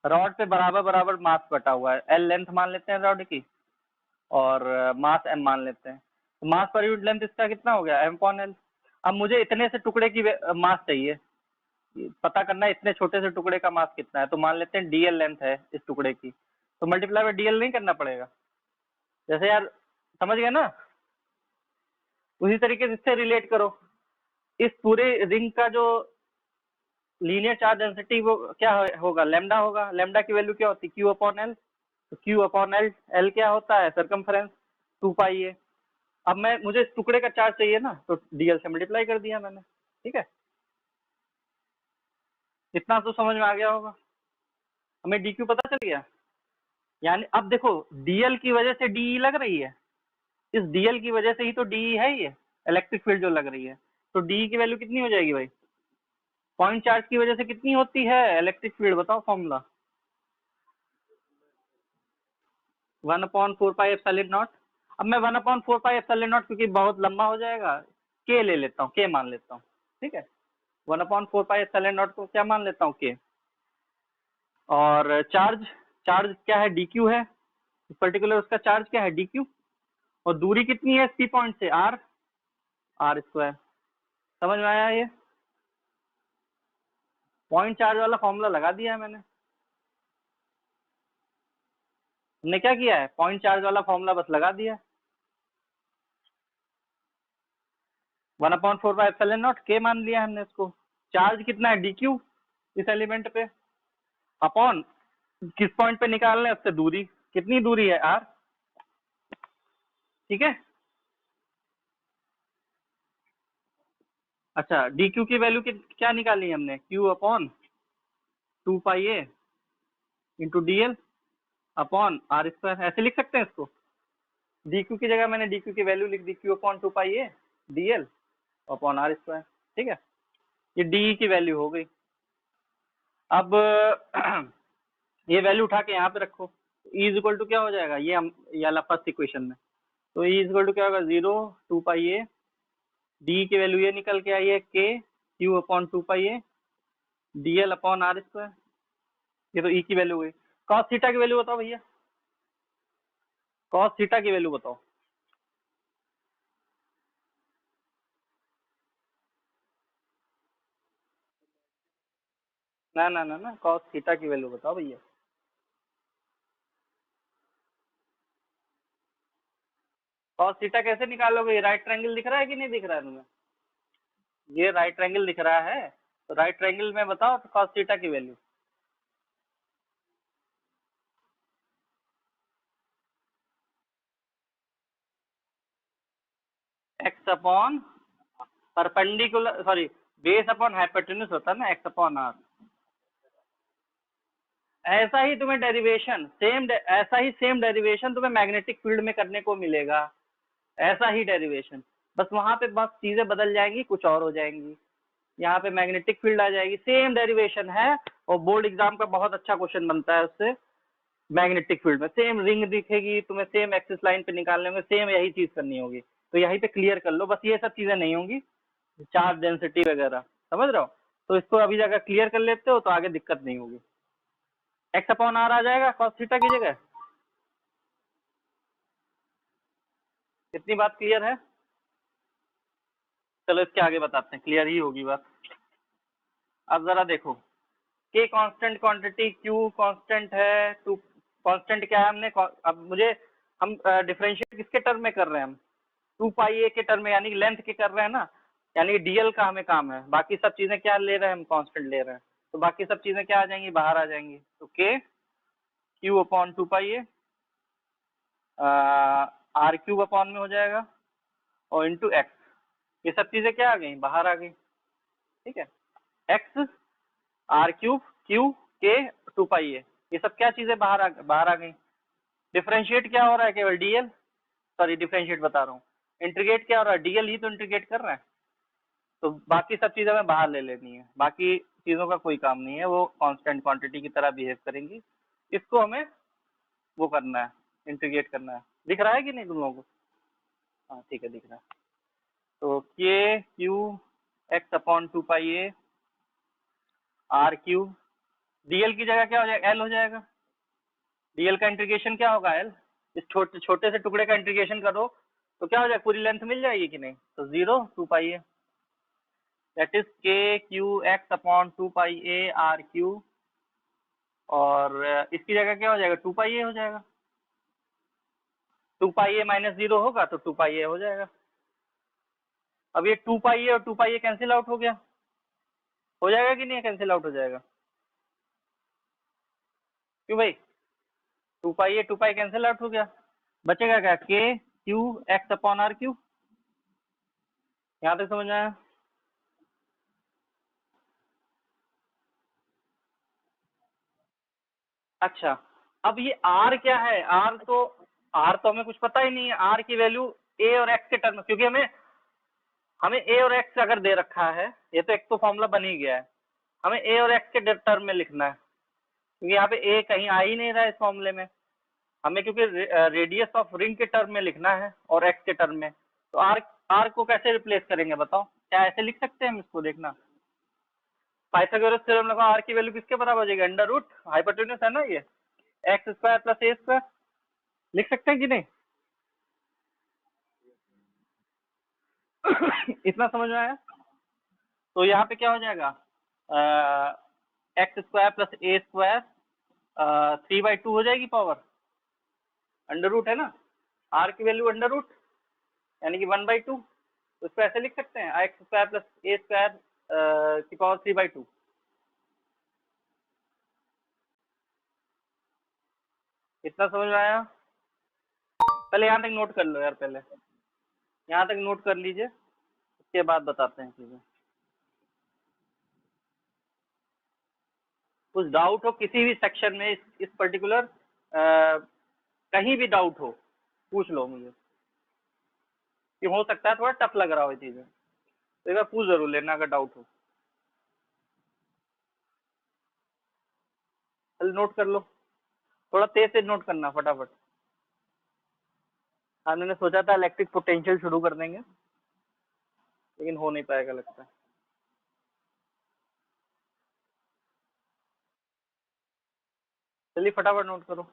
रॉड पे बराबर बराबर मास बटा हुआ है, एल लेंथ मान लेते हैं रॉड की और मास एम मान लेते हैं। तो मास पर यूनिट लेंथ इसका कितना हो गया, एम अपॉन एल। अब मुझे इतने से टुकड़े की मास चाहिए, पता करना है इतने छोटे से टुकड़े का मास कितना है, तो मान लेते हैं डीएल लेंथ है इस टुकड़े की, तो मल्टीप्लाई बाय डीएल नहीं करना पड़ेगा। जैसे यार समझ गए ना, उसी तरीके से इससे रिलेट करो। इस पूरे रिंग का जो लीनियर चार्ज डेंसिटी वो क्या होगा, लेमडा होगा। लेमडा की वैल्यू क्या होती है, क्यू अपॉन एल। तो क्यू अपॉन एल, एल क्या होता है, सर्कमफ्रेंस 2 पाई ए। अब मैं मुझे इस टुकड़े का चार्ज चाहिए ना, तो डीएल से मल्टीप्लाई कर दिया मैंने, ठीक है। इतना तो समझ में आ गया होगा, हमें डी क्यू पता चल गया। यानी अब देखो डीएल की वजह से डीई लग रही है, इस डीएल की वजह से ही तो डीई है, ये इलेक्ट्रिक फील्ड जो लग रही है। तो डीई की वैल्यू कितनी हो जाएगी भाई, पॉइंट चार्ज की वजह से कितनी होती है इलेक्ट्रिक फील्ड, बताओ फॉर्मूला। 1/4 pi epsilon not. अब मैं 1/4 पाई एप्सिलॉन नॉट, क्योंकि बहुत लंबा हो जाएगा, के ले लेता हूँ, के मान लेता हूँ, ठीक है। 1/4 पाई एप्सिलॉन नॉट को क्या मान लेता हूँ, के। और चार्ज, चार्ज क्या है, डी क्यू है, पर्टिकुलर उसका चार्ज क्या है, डी क्यू। और दूरी कितनी है सी पॉइंट से, आर, आर स्क्वायर। समझ में आया? ये पॉइंट चार्ज वाला फॉर्मूला लगा दिया है मैंने। हमने क्या किया है, पॉइंट चार्ज वाला फॉर्मूला बस लगा दिया। 1/4 पाई एप्सिलॉन नॉट, के मान लिया हमने इसको। चार्ज कितना है, डी क्यू इस एलिमेंट पे, अपॉन किस पॉइंट पे निकालना है, उससे दूरी, कितनी दूरी है, आर, ठीक है। अच्छा, डी क्यू की वैल्यू क्या निकाली हमने, Q upon 2 pi A into D L upon R square. ऐसे लिख सकते हैं इसको, डी क्यू की जगह मैंने डी क्यू की वैल्यू लिख दी, Q upon 2 pi A D L upon R square, ठीक है। ये डी की वैल्यू हो गई। अब ये वैल्यू उठा के यहाँ पे रखो, ई इज इक्वल टू क्या हो जाएगा, ये हम ये वाला फर्स्ट इक्वेशन में, तो ई इज इक्वल टू क्या होगा, 0 2 पाई ए, डी की वैल्यू ये निकल के आई है, K Q upon 2 pi A D L upon R square. ये तो ई की वैल्यू हुई। कॉस थीटा की वैल्यू बताओ भैया, कॉस थीटा की वैल्यू बताओ। ना ना ना ना, कॉस थीटा की वैल्यू बताओ भैया। कॉस थीटा कैसे निकालोगे, राइट ट्रायंगल दिख रहा है कि नहीं दिख रहा है तुम्हें, ये राइट ट्रायंगल दिख रहा है, तो राइट ट्रायंगल में बताओ तो कॉस थीटा की value. X upon perpendicular, sorry, base upon hypotenuse होता है ना, एक्स अपॉन आर। ऐसा ही तुम्हें डेरिवेशन सेम, ऐसा ही सेम डेरिवेशन तुम्हें मैग्नेटिक फील्ड में करने को मिलेगा, ऐसा ही डेरिवेशन, बस वहां पे बस चीजें बदल जाएंगी, कुछ और हो जाएंगी। यहाँ पे मैग्नेटिक फील्ड आ जाएगी, सेम डेरिवेशन है, और बोर्ड एग्जाम का बहुत अच्छा क्वेश्चन बनता है उससे। मैग्नेटिक फील्ड में सेम रिंग दिखेगी तुम्हें, सेम एक्सिस लाइन पे निकालने में सेम यही चीज करनी होगी, तो यहीं पे क्लियर कर लो, बस ये सब चीजें नहीं होंगी, चार्ज डेंसिटी वगैरह, समझ रहे हो। तो इसको अभी अगर क्लियर कर लेते हो तो आगे दिक्कत नहीं होगी। एक्स अपॉन आर आ जाएगा कॉस थीटा की जगह। इतनी बात क्लियर है? चलो इसके आगे बताते हैं, क्लियर ही होगी बात। अब जरा देखो, के कांस्टेंट क्वांटिटी, क्यू कांस्टेंट है, टू कांस्टेंट क्या है, हमने अब मुझे हम डिफरेंशिएट किसके टर्म में कर रहे हैं, हम 2 पाई ए के टर्म में, यानी लेंथ के कर रहे हैं ना, यानी डीएल का हमें काम है। बाकी सब चीजें क्या ले रहे हैं, हम कांस्टेंट ले रहे हैं, तो बाकी सब चीजें क्या आ जाएंगी, बाहर आ जाएंगी। तो के Q upon 2 pi A R cube upon में हो जाएगा, और इंटू एक्स, ये सब चीजें क्या आ गई, बाहर आ गई। ठीक है, एक्स आर क्यूब क्यू के 2 पाई ए, ये सब क्या चीजें बाहर आ गई। डिफरेंशिएट क्या हो रहा है, केवल डीएल, सॉरी डिफरेंशिएट बता रहा हूँ, इंटीग्रेट क्या हो रहा है, डीएल ही तो इंटीग्रेट कर रहा है। तो बाकी सब चीजें हमें बाहर ले लेनी है, बाकी चीजों का कोई काम नहीं है, वो कांस्टेंट क्वांटिटी की तरह बिहेव करेंगी। इसको हमें वो करना है, इंटीग्रेट करना है। दिख रहा है कि नहीं तुम लोगों को? हाँ ठीक है, दिख रहा है। तो के Q X upon 2 pi A R Q, DL की जगह क्या हो जाएगा, एल हो जाएगा। डीएल का इंटीग्रेशन क्या होगा, एल। इस छोटे छोटे से टुकड़े का इंटीग्रेशन करो तो क्या हो जाएगा, पूरी लेंथ मिल जाएगी कि नहीं, तो 0 2 पाई ए, दैट इज के Q X upon 2 pi A R Q, और इसकी जगह क्या हो जाएगा, 2 पाई ए हो जाएगा। 2 पाई ए माइनस 0 होगा तो 2 पाई ए हो जाएगा। अब ये 2 पाई ए और 2 पाई ए कैंसिल आउट हो जाएगा कि नहीं, कैंसिल आउट हो जाएगा। क्यों भाई, 2 पाई ए 2 पाई कैंसिल आउट हो गया, बचेगा क्या, K Q X upon R Q. यहाँ तक समझ में आया? अच्छा, अब ये आर क्या है, आर तो हमें कुछ पता ही नहीं है, आर की वैल्यू ए और एक्स के टर्म में, क्योंकि हमें हमें ए और एक्स अगर दे रखा है, ये तो एक तो फॉर्मूला बन ही गया है, हमें ए और एक्स के टर्म में लिखना है, क्योंकि यहाँ पे ए कहीं आ ही नहीं रहा है इस फॉर्मूले में। हमें क्योंकि रेडियस ऑफ रिंग के टर्म में लिखना है और एक्स के टर्म में, तो आर आर को कैसे रिप्लेस करेंगे बताओ, क्या ऐसे लिख सकते हैं हम इसको, देखना। पाइथागोरस थ्योरम लगा, आर की वैल्यू किसके बराबर हो जाएगी, अंडर रूट हाइपोटेन्यूज है ना ये, एक्स स्क्वायर प्लस ए स्क्वायर, लिख सकते हैं कि नहीं? इतना समझ में आया? तो यहाँ पे क्या हो जाएगा, एक्स स्क्वायर प्लस ए स्क्वायर 3/2 हो जाएगी पावर, अंडर रूट है ना, आर की वैल्यू अंडर रूट यानी कि 1/2, तो इसको ऐसे लिख सकते हैं, एक्स स्क्वायर प्लस ए स्क्वायर की पावर 3/2। इतना समझ में आया? पहले यहाँ तक नोट कर लो यार, पहले यहाँ तक नोट कर लीजिए, उसके बाद बताते हैं चीजें। कुछ डाउट हो किसी भी सेक्शन में, इस पर्टिकुलर कहीं भी डाउट हो, पूछ लो मुझे, कि हो सकता है थोड़ा टफ लग रहा हो ये चीजें, तो एक बार पूछ जरूर लेना अगर डाउट हो। चल नोट कर लो, थोड़ा तेज से नोट करना फटाफट। हाँ, मैंने सोचा था इलेक्ट्रिक पोटेंशियल शुरू कर देंगे, लेकिन हो नहीं पाएगा लगता है। चलिए फटाफट नोट करो।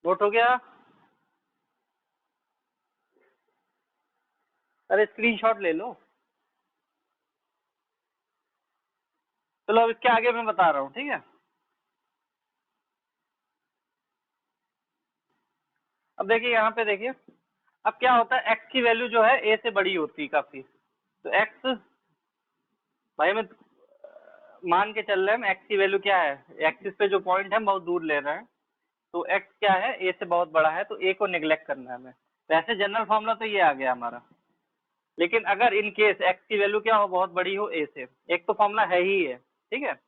नोट हो गया? अरे स्क्रीनशॉट ले लो। चलो अब इसके आगे मैं बता रहा हूँ, ठीक है। अब देखिए यहाँ पे देखिए, अब क्या होता है, x की वैल्यू जो है a से बड़ी होती है काफी, तो x, भाई मैं मान के चल रहे हैं x की वैल्यू क्या है, एक्सिस पे जो पॉइंट है हम बहुत दूर ले रहे हैं, तो x क्या है, a से बहुत बड़ा है, तो a को निगलेक्ट करना है हमें। वैसे जनरल फॉर्मूला तो ये आ गया हमारा, लेकिन अगर इन केस x की वैल्यू क्या हो, बहुत बड़ी हो a से, एक तो फॉर्मूला है ही है, ठीक है।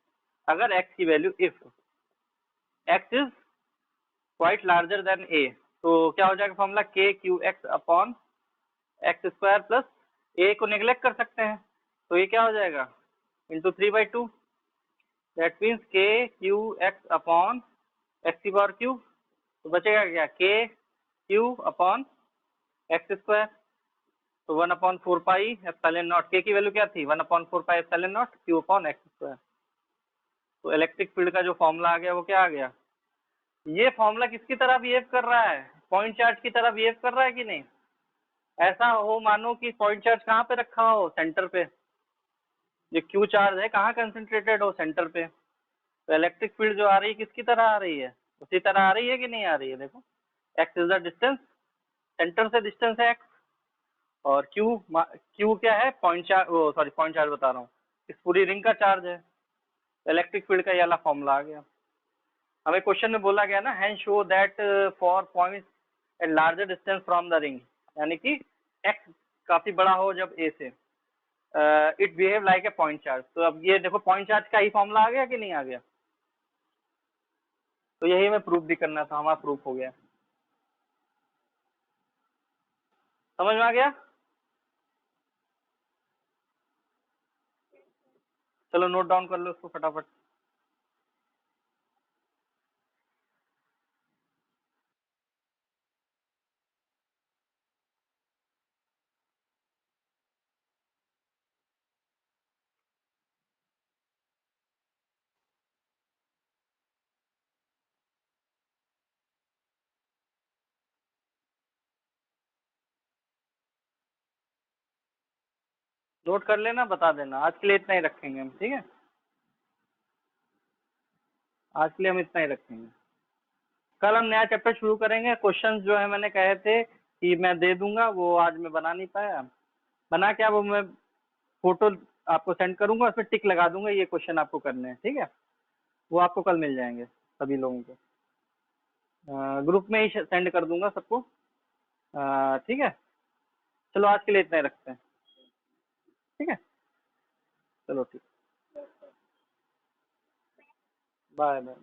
अगर x की value if x is quite larger than a, तो क्या हो जाएगा formula, k Q X upon x square plus a को निगलेक्ट कर सकते हैं, तो ये क्या हो जाएगा, into 3/2, that means k Q X upon x की पावर क्यू, तो बचेगा क्या, k Q upon x square, तो 1/4 पाई एप्सिलॉन नॉट, के की वैल्यू क्या थी, 1/4 pi epsilon not Q upon x square. तो इलेक्ट्रिक फील्ड का जो फॉर्मूला आ गया वो क्या आ गया, ये फॉर्मूला किसकी तरह बिहेव कर रहा है, पॉइंट चार्ज की तरह बिहेव कर रहा है कि नहीं। ऐसा हो मानो कि पॉइंट चार्ज कहाँ पे रखा हो, सेंटर पे, ये क्यू चार्ज है कहाँ कंसंट्रेटेड हो, सेंटर पे, तो इलेक्ट्रिक फील्ड जो आ रही है किसकी तरह आ रही है, उसी तरह आ रही है कि नहीं आ रही है। देखो x is the distance, centre से डिस्टेंस है एक्स, और क्यू क्या है, पॉइंट चार्ज, वो सॉरी पॉइंट चार्ज बता रहा हूँ, इस पूरी रिंग का चार्ज है। इलेक्ट्रिक फील्ड का ये वाला फॉर्मूला आ गया। हमें क्वेश्चन में बोला गया ना, hand show that for points at larger distance from the ring, यानी कि एक्स काफी बड़ा हो जब ए से, it behave like a point charge. तो अब ये देखो पॉइंट चार्ज का ही फॉर्मूला आ गया कि नहीं आ गया, तो यही हमें प्रूफ भी करना था, हमारा प्रूफ हो गया। समझ में आ गया? चलो नोट डाउन कर लो उसको फटाफट। नोट कर लेना, बता देना। आज के लिए इतना ही रखेंगे हम, ठीक है, आज के लिए हम इतना ही रखेंगे। कल हम नया चैप्टर शुरू करेंगे। क्वेश्चंस जो है मैंने कहे थे कि मैं दे दूंगा, वो आज मैं बना नहीं पाया, बना क्या, वो मैं फोटो आपको सेंड करूंगा, उसमें टिक लगा दूंगा, ये क्वेश्चन आपको करने हैं, ठीक है। वो आपको कल मिल जाएंगे सभी लोगों को, ग्रुप में ही सेंड कर दूंगा सबको, ठीक है। चलो आज के लिए इतना ही रखते हैं, ठीक है। चलो ठीक, बाय बाय।